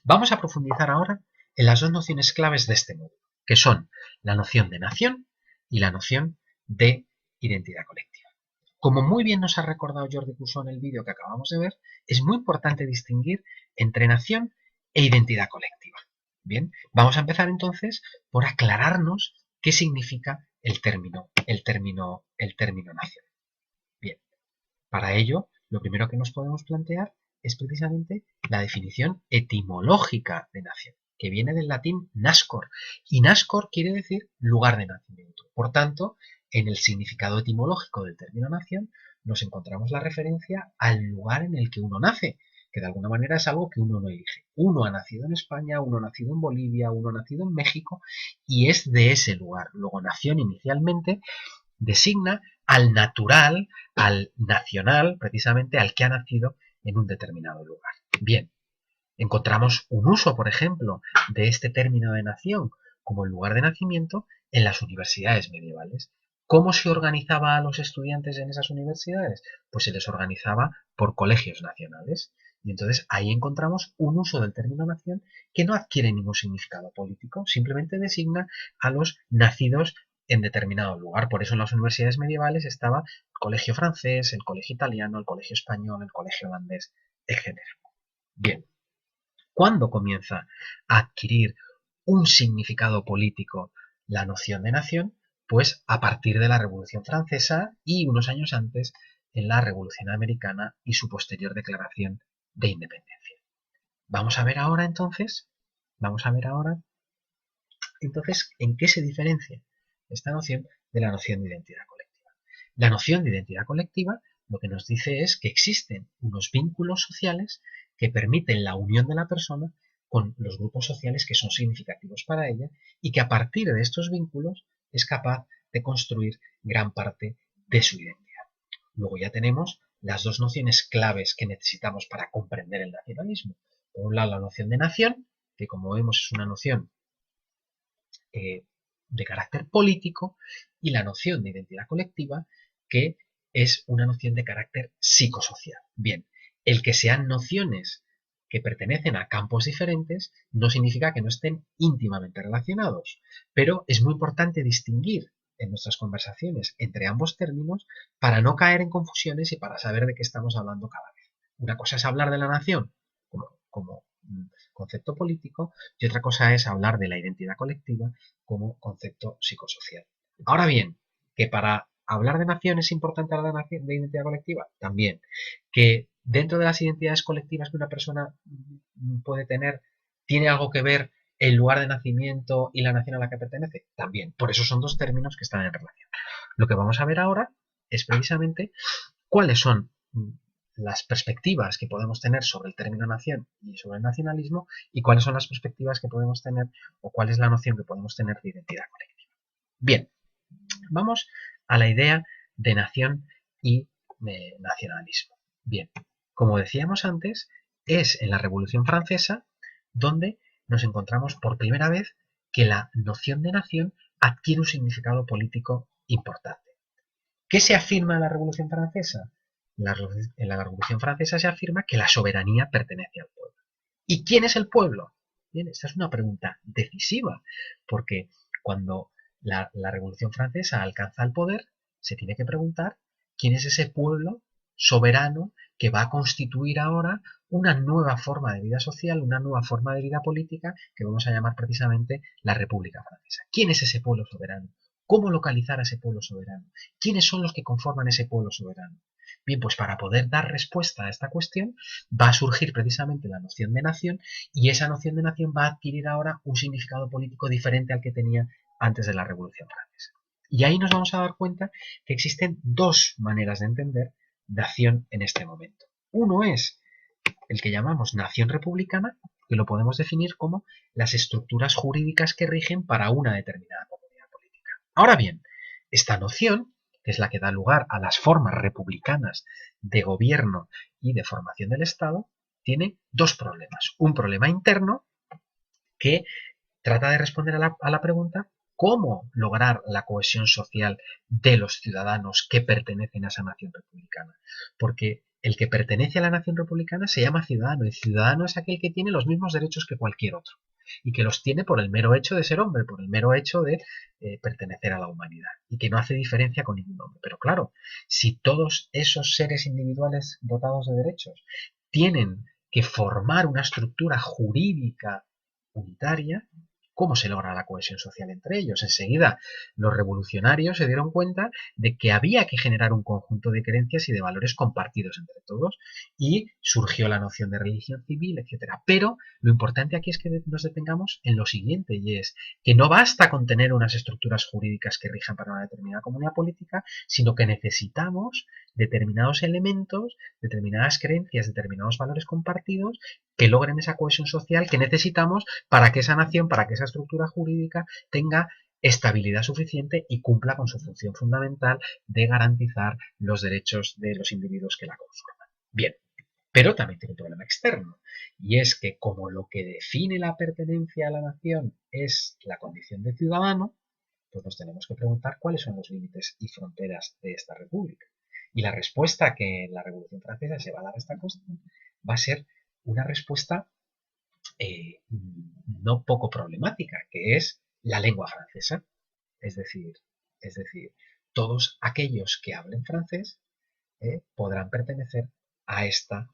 Vamos a profundizar ahora en las dos nociones claves de este módulo, que son la noción de nación y la noción de identidad colectiva. Como muy bien nos ha recordado Jordi Cussó en el vídeo que acabamos de ver, es muy importante distinguir entre nación e identidad colectiva. Bien, vamos a empezar entonces por aclararnos qué significa el término nación. Bien, para ello, lo primero que nos podemos plantear es precisamente la definición etimológica de nación, que viene del latín nascor, y nascor quiere decir lugar de nacimiento. Por tanto, en el significado etimológico del término nación nos encontramos la referencia al lugar en el que uno nace, que de alguna manera es algo que uno no elige. Uno ha nacido en España, uno ha nacido en Bolivia, uno ha nacido en México, y es de ese lugar. Luego, nación inicialmente designa al natural, al nacional, precisamente al que ha nacido en un determinado lugar. Bien, encontramos un uso, por ejemplo, de este término de nación como el lugar de nacimiento en las universidades medievales. ¿Cómo se organizaba a los estudiantes en esas universidades? Pues se les organizaba por colegios nacionales. Y entonces ahí encontramos un uso del término nación que no adquiere ningún significado político, simplemente designa a los nacidos en determinado lugar. Por eso en las universidades medievales estaba el colegio francés, el colegio italiano, el colegio español, el colegio holandés, etc. Bien, ¿cuándo comienza a adquirir un significado político la noción de nación? Pues a partir de la Revolución Francesa y unos años antes en la Revolución Americana y su posterior declaración de independencia. Vamos a ver ahora entonces en qué se diferencia esta noción de la noción de identidad colectiva. La noción de identidad colectiva lo que nos dice es que existen unos vínculos sociales que permiten la unión de la persona con los grupos sociales que son significativos para ella y que a partir de estos vínculos es capaz de construir gran parte de su identidad. Luego ya tenemos las dos nociones claves que necesitamos para comprender el nacionalismo. Por un lado, la noción de nación, que como vemos es una noción de carácter político, y la noción de identidad colectiva, que es una noción de carácter psicosocial. Bien, el que sean nociones que pertenecen a campos diferentes no significa que no estén íntimamente relacionados, pero es muy importante distinguir en nuestras conversaciones entre ambos términos para no caer en confusiones y para saber de qué estamos hablando cada vez. Una cosa es hablar de la nación como concepto político y otra cosa es hablar de la identidad colectiva como concepto psicosocial. Ahora bien, que para hablar de nación es importante hablar de identidad colectiva, también. Que dentro de las identidades colectivas que una persona puede tener, tiene algo que ver el lugar de nacimiento y la nación a la que pertenece, también. Por eso son dos términos que están en relación. Lo que vamos a ver ahora es precisamente cuáles son las perspectivas que podemos tener sobre el término nación y sobre el nacionalismo y cuáles son las perspectivas que podemos tener o cuál es la noción que podemos tener de identidad colectiva. Bien, vamos a la idea de nación y de nacionalismo. Bien, como decíamos antes, es en la Revolución Francesa donde nos encontramos por primera vez que la noción de nación adquiere un significado político importante. ¿Qué se afirma en la Revolución Francesa? En la Revolución Francesa se afirma que la soberanía pertenece al pueblo. ¿Y quién es el pueblo? Bien, esta es una pregunta decisiva, porque cuando la Revolución Francesa alcanza el poder, se tiene que preguntar quién es ese pueblo soberano que va a constituir ahora una nueva forma de vida social, una nueva forma de vida política que vamos a llamar precisamente la República Francesa. ¿Quién es ese pueblo soberano? ¿Cómo localizar a ese pueblo soberano? ¿Quiénes son los que conforman ese pueblo soberano? Bien, pues para poder dar respuesta a esta cuestión va a surgir precisamente la noción de nación y esa noción de nación va a adquirir ahora un significado político diferente al que tenía antes de la Revolución Francesa. Y ahí nos vamos a dar cuenta que existen dos maneras de entender nación en este momento. Uno es el que llamamos nación republicana, que lo podemos definir como las estructuras jurídicas que rigen para una determinada comunidad política. Ahora bien, esta noción, que es la que da lugar a las formas republicanas de gobierno y de formación del Estado, tiene dos problemas. Un problema interno que trata de responder a la pregunta cómo lograr la cohesión social de los ciudadanos que pertenecen a esa nación republicana. Porque el que pertenece a la nación republicana se llama ciudadano, y ciudadano es aquel que tiene los mismos derechos que cualquier otro, y que los tiene por el mero hecho de ser hombre, por el mero hecho de pertenecer a la humanidad, y que no hace diferencia con ningún hombre. Pero claro, si todos esos seres individuales dotados de derechos tienen que formar una estructura jurídica unitaria, ¿cómo se logra la cohesión social entre ellos? Enseguida, los revolucionarios se dieron cuenta de que había que generar un conjunto de creencias y de valores compartidos entre todos, y surgió la noción de religión civil, etcétera. Pero lo importante aquí es que nos detengamos en lo siguiente, y es que no basta con tener unas estructuras jurídicas que rijan para una determinada comunidad política, sino que necesitamos determinados elementos, determinadas creencias, determinados valores compartidos que logren esa cohesión social que necesitamos para que esa nación, para que esa estructura jurídica tenga estabilidad suficiente y cumpla con su función fundamental de garantizar los derechos de los individuos que la conforman. Bien, pero también tiene un problema externo, y es que como lo que define la pertenencia a la nación es la condición de ciudadano, pues nos tenemos que preguntar cuáles son los límites y fronteras de esta república. Y la respuesta que en la Revolución Francesa se va a dar a esta cuestión va a ser una respuesta no poco problemática, que es la lengua francesa. Es decir, es decir, todos aquellos que hablen francés podrán pertenecer a esta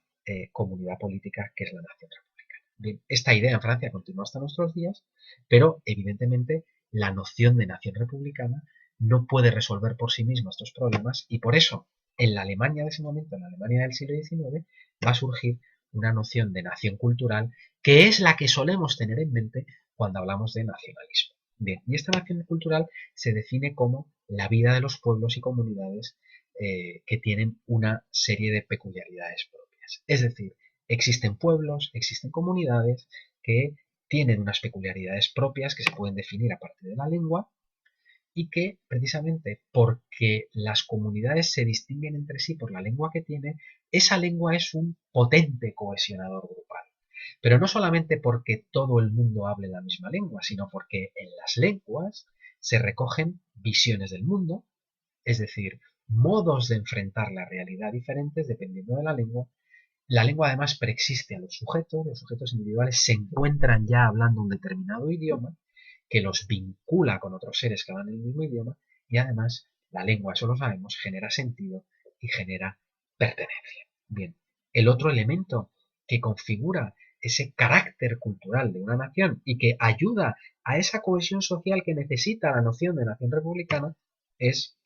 comunidad política que es la nación republicana. Bien, esta idea en Francia continúa hasta nuestros días, pero evidentemente la noción de nación republicana no puede resolver por sí misma estos problemas, y por eso en la Alemania de ese momento, en la Alemania del siglo XIX, va a surgir una noción de nación cultural que es la que solemos tener en mente cuando hablamos de nacionalismo. Bien, y esta nación cultural se define como la vida de los pueblos y comunidades que tienen una serie de peculiaridades propias. Es decir, existen pueblos, existen comunidades que tienen unas peculiaridades propias que se pueden definir a partir de la lengua, y que precisamente porque las comunidades se distinguen entre sí por la lengua que tiene, esa lengua es un potente cohesionador grupal. Pero no solamente porque todo el mundo hable la misma lengua, sino porque en las lenguas se recogen visiones del mundo, es decir, modos de enfrentar la realidad diferentes dependiendo de la lengua. La lengua además preexiste a los sujetos individuales se encuentran ya hablando un determinado idioma que los vincula con otros seres que hablan el mismo idioma, y además la lengua, eso lo sabemos, genera sentido y genera pertenencia. Bien, el otro elemento que configura ese carácter cultural de una nación y que ayuda a esa cohesión social que necesita la noción de nación republicana es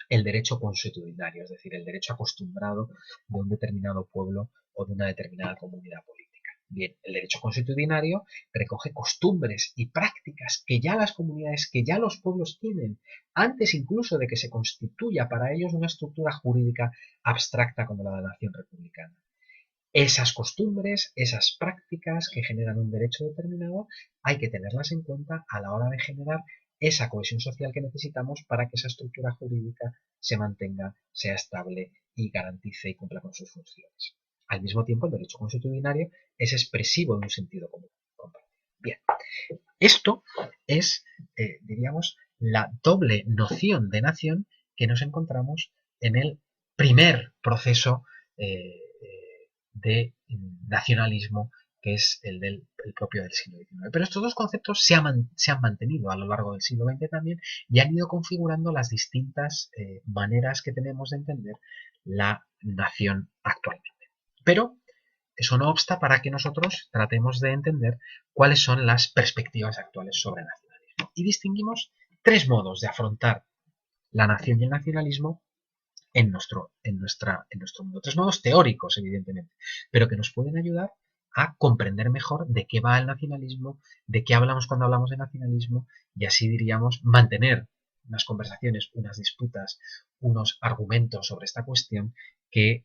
el derecho consuetudinario, es decir, el derecho acostumbrado de un determinado pueblo o de una determinada comunidad política. Bien, el derecho consuetudinario recoge costumbres y prácticas que ya las comunidades, que ya los pueblos tienen, antes incluso de que se constituya para ellos una estructura jurídica abstracta como la de la nación republicana. Esas costumbres, esas prácticas que generan un derecho determinado, hay que tenerlas en cuenta a la hora de generar esa cohesión social que necesitamos para que esa estructura jurídica se mantenga, sea estable y garantice y cumpla con sus funciones. Al mismo tiempo, el derecho consuetudinario es expresivo de un sentido común compartido. Bien, esto es, diríamos, la doble noción de nación que nos encontramos en el primer proceso de nacionalismo, que es el propio del siglo XIX. Pero estos dos conceptos se han mantenido a lo largo del siglo XX también, y han ido configurando las distintas maneras que tenemos de entender la nación actualmente. Pero eso no obsta para que nosotros tratemos de entender cuáles son las perspectivas actuales sobre el nacionalismo. Y distinguimos tres modos de afrontar la nación y el nacionalismo en nuestro mundo. Tres modos teóricos, evidentemente, pero que nos pueden ayudar a comprender mejor de qué va el nacionalismo, de qué hablamos cuando hablamos de nacionalismo, y así diríamos mantener unas conversaciones, unas disputas, unos argumentos sobre esta cuestión que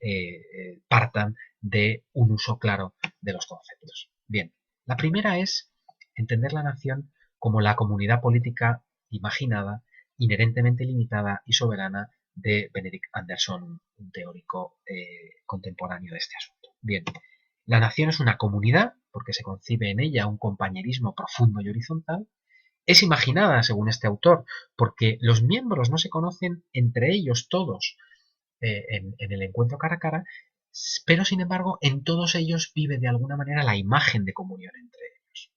partan de un uso claro de los conceptos. Bien, la primera es entender la nación como la comunidad política imaginada, inherentemente limitada y soberana de Benedict Anderson, un teórico contemporáneo de este asunto. Bien, la nación es una comunidad porque se concibe en ella un compañerismo profundo y horizontal. Es imaginada, según este autor, porque los miembros no se conocen entre ellos todos en el encuentro cara a cara, pero sin embargo en todos ellos vive de alguna manera la imagen de comunión entre ellos.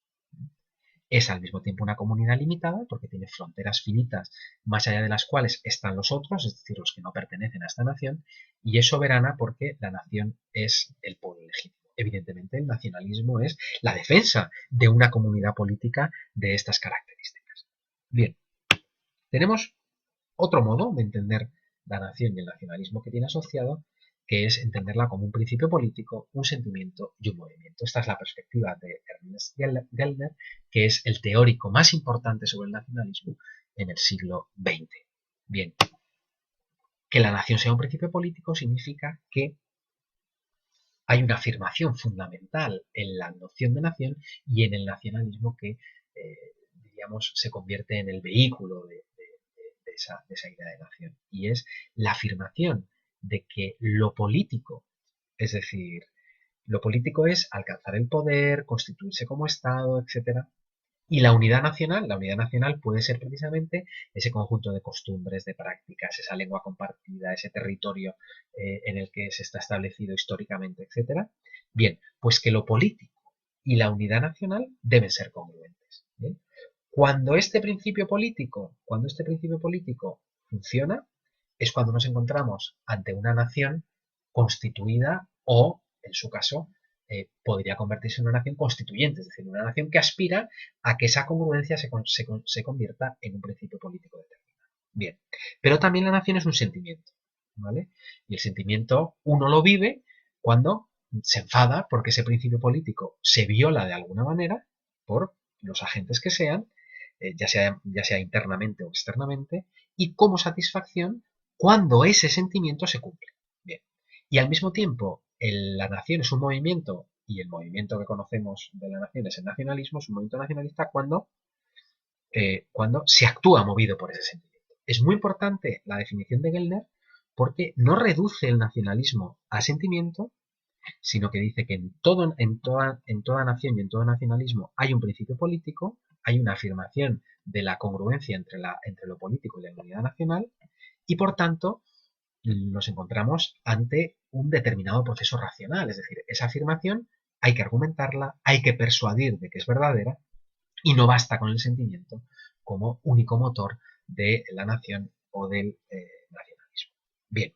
Es al mismo tiempo una comunidad limitada porque tiene fronteras finitas más allá de las cuales están los otros, es decir, los que no pertenecen a esta nación, y es soberana porque la nación es el pueblo legítimo. Evidentemente el nacionalismo es la defensa de una comunidad política de estas características. Bien, tenemos otro modo de entender la nación y el nacionalismo que tiene asociado, que es entenderla como un principio político, un sentimiento y un movimiento. Esta es la perspectiva de Ernest Gellner, que es el teórico más importante sobre el nacionalismo en el siglo XX. Bien, que la nación sea un principio político significa que hay una afirmación fundamental en la noción de nación y en el nacionalismo que, diríamos, se convierte en el vehículo de esa idea de nación. Y es la afirmación de que lo político, es decir, lo político es alcanzar el poder, constituirse como Estado, etcétera. Y la unidad nacional puede ser precisamente ese conjunto de costumbres, de prácticas, esa lengua compartida, ese territorio en el que se está establecido históricamente, etcétera. Bien, pues que lo político y la unidad nacional deben ser congruentes. ¿Bien? Cuando este principio político funciona, es cuando nos encontramos ante una nación constituida o, en su caso, podría convertirse en una nación constituyente, es decir, una nación que aspira a que esa congruencia se convierta en un principio político determinado. Bien, pero también la nación es un sentimiento, ¿vale? Y el sentimiento uno lo vive cuando se enfada porque ese principio político se viola de alguna manera por los agentes que sean, ya sea internamente o externamente, y como satisfacción cuando ese sentimiento se cumple. Bien. Y al mismo tiempo, la nación es un movimiento, y el movimiento que conocemos de la nación es el nacionalismo, es un movimiento nacionalista cuando se actúa movido por ese sentimiento. Es muy importante la definición de Gellner porque no reduce el nacionalismo a sentimiento, sino que dice que en toda nación y en todo nacionalismo hay un principio político, hay una afirmación de la congruencia entre lo político y la unidad nacional, y por tanto nos encontramos ante un determinado proceso racional, es decir, esa afirmación hay que argumentarla, hay que persuadir de que es verdadera, y no basta con el sentimiento como único motor de la nación o del nacionalismo. Bien,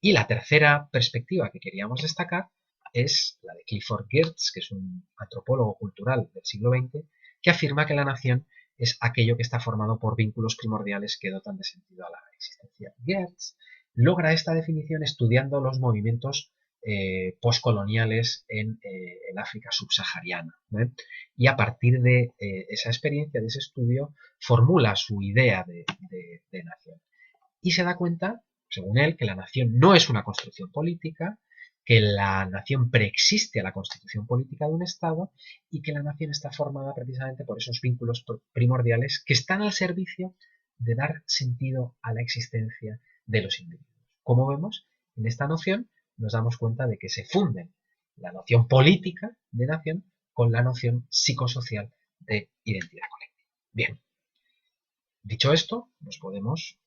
y la tercera perspectiva que queríamos destacar es la de Clifford Geertz, que es un antropólogo cultural del siglo XX, que afirma que la nación es aquello que está formado por vínculos primordiales que dotan de sentido a la existencia. Geertz logra esta definición estudiando los movimientos postcoloniales en el África subsahariana, ¿eh? Y a partir de esa experiencia, de ese estudio, formula su idea de nación. Y se da cuenta, según él, que la nación no es una construcción política, que la nación preexiste a la constitución política de un Estado y que la nación está formada precisamente por esos vínculos primordiales que están al servicio de dar sentido a la existencia de los individuos. Como vemos, en esta noción nos damos cuenta de que se funden la noción política de nación con la noción psicosocial de identidad colectiva. Bien, dicho esto, nos podemos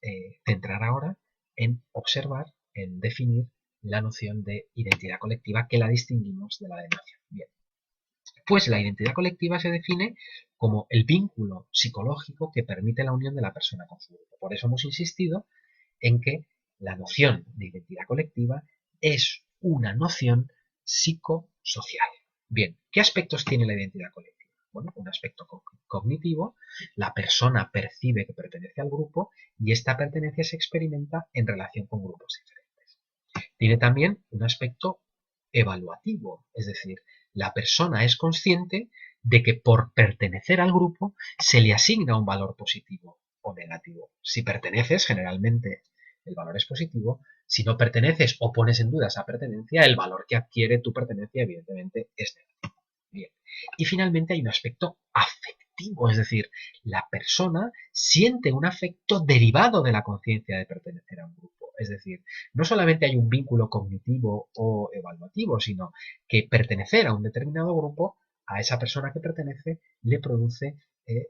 centrar ahora en observar, en definir la noción de identidad colectiva que la distinguimos de la de nación. Bien, pues la identidad colectiva se define como el vínculo psicológico que permite la unión de la persona con su grupo. Por eso hemos insistido en que la noción de identidad colectiva es una noción psicosocial. Bien, ¿qué aspectos tiene la identidad colectiva? Bueno, un aspecto cognitivo, la persona percibe que pertenece al grupo y esta pertenencia se experimenta en relación con grupos diferentes. Tiene también un aspecto evaluativo, es decir, la persona es consciente de que por pertenecer al grupo se le asigna un valor positivo o negativo. Si perteneces, generalmente el valor es positivo. Si no perteneces o pones en duda esa pertenencia, el valor que adquiere tu pertenencia, evidentemente, es negativo. Bien. Y finalmente hay un aspecto afectivo, es decir, la persona siente un afecto derivado de la conciencia de pertenecer a un grupo. Es decir, no solamente hay un vínculo cognitivo o evaluativo, sino que pertenecer a un determinado grupo, a esa persona que pertenece, le produce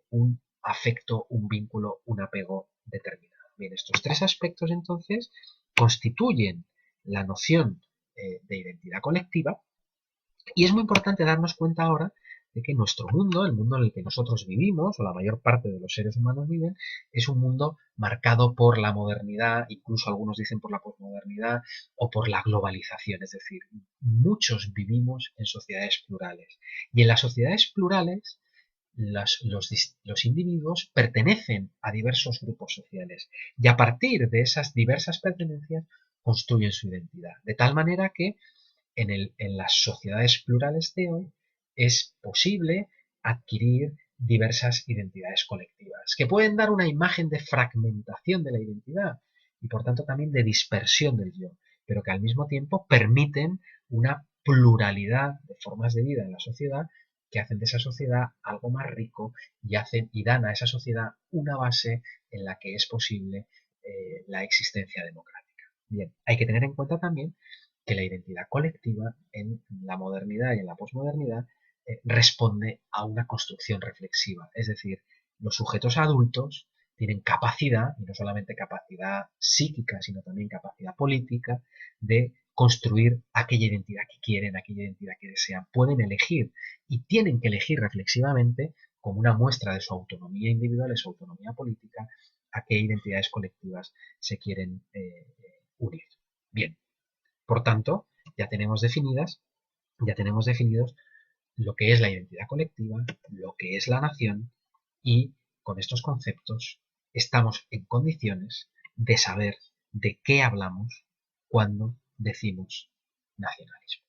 un afecto, un vínculo, un apego determinado. Bien, estos tres aspectos entonces constituyen la noción de identidad colectiva. Y es muy importante darnos cuenta ahora de que nuestro mundo, el mundo en el que nosotros vivimos, o la mayor parte de los seres humanos viven, es un mundo marcado por la modernidad, incluso algunos dicen por la posmodernidad o por la globalización. Es decir, muchos vivimos en sociedades plurales. Y en las sociedades plurales, los individuos pertenecen a diversos grupos sociales y a partir de esas diversas pertenencias construyen su identidad. De tal manera que en las sociedades plurales de hoy es posible adquirir diversas identidades colectivas, que pueden dar una imagen de fragmentación de la identidad y por tanto también de dispersión del yo, pero que al mismo tiempo permiten una pluralidad de formas de vida en la sociedad que hacen de esa sociedad algo más rico y dan a esa sociedad una base en la que es posible la existencia democrática. Bien, hay que tener en cuenta también que la identidad colectiva en la modernidad y en la posmodernidad responde a una construcción reflexiva. Es decir, los sujetos adultos tienen capacidad, y no solamente capacidad psíquica, sino también capacidad política, de construir aquella identidad que quieren, aquella identidad que desean. Pueden elegir y tienen que elegir reflexivamente, como una muestra de su autonomía individual, de su autonomía política, a qué identidades colectivas se quieren unir. Bien, por tanto, ya tenemos definidos lo que es la identidad colectiva, lo que es la nación y con estos conceptos estamos en condiciones de saber de qué hablamos cuando decimos nacionalismo.